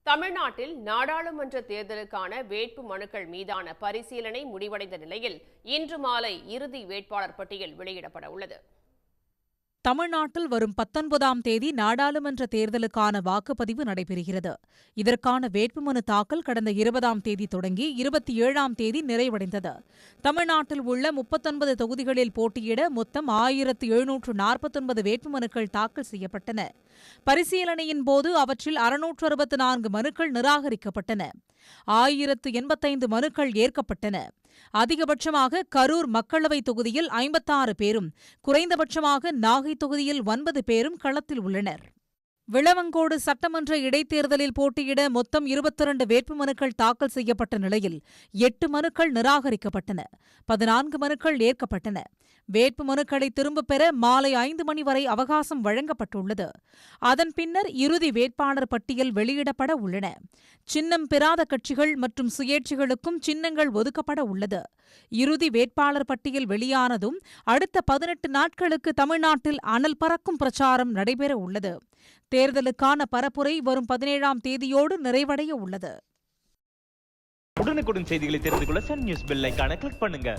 தமிழ்நாட்டில் நாடாளுமன்ற தேர்தலுக்கான வேட்பு மனுக்கள் மீதான பரிசீலனை முடிவடைந்த நிலையில் இன்று மாலை இறுதி வேட்பாளர் பட்டியல் வெளியிடப்பட உள்ளது. தமிழ்நாட்டில் வரும் 19ஆம் தேதி நாடாளுமன்ற தேர்தலுக்கான வாக்குப்பதிவு நடைபெறுகிறது. இதற்கான வேட்புமனு தாக்கல் கடந்த 20ஆம் தேதி தொடங்கி 27ஆம் தேதி நிறைவடைந்தது. தமிழ்நாட்டில் உள்ள 39 தொகுதிகளில் போட்டியிட மொத்தம் 1749 வேட்புமனுக்கள் தாக்கல் செய்யப்பட்டன. பரிசீலனையின் போது அவற்றில் 664 மனுக்கள் நிராகரிக்கப்பட்டன. 1085 மனுக்கள் ஏற்கப்பட்டன. அதிகபட்சமாக கரூர் மக்களவைத் தொகுதியில் 56 பேரும், குறைந்தபட்சமாக நாகை தொகுதியில் 9 பேரும் களத்தில் உள்ளனர். விளவங்கோடு சட்டமன்ற இடைத்தேர்தலில் போட்டியிட மொத்தம் 22 வேட்புமனுக்கள் தாக்கல் செய்யப்பட்ட நிலையில் 8 மனுக்கள் நிராகரிக்கப்பட்டன. 14 மனுக்கள் ஏற்கப்பட்டன. வேட்புமனுக்களை திரும்பப் பெற மாலை 5 மணி வரை அவகாசம் வழங்கப்பட்டுள்ளது. அதன் பின்னர் இறுதி வேட்பாளர் பட்டியல் வெளியிடப்பட உள்ளன. சின்னம் பெறாத கட்சிகள் மற்றும் சுயேட்சைகளுக்கும் சின்னங்கள் ஒதுக்கப்பட உள்ளது. இறுதி வேட்பாளர் பட்டியல் வெளியானதும் அடுத்த 18 நாட்களுக்கு தமிழ்நாட்டில் அனல் பறக்கும் பிரச்சாரம் நடைபெற உள்ளது. தேர்தலுக்கான பரப்புரை வரும் 17ஆம் தேதியோடு நிறைவடைய உள்ளது. உடனுக்குடன் செய்திகளை தெரிந்து கொள்ள சன் நியூஸ் பெல் ஐகானை கிளிக் பண்ணுங்க.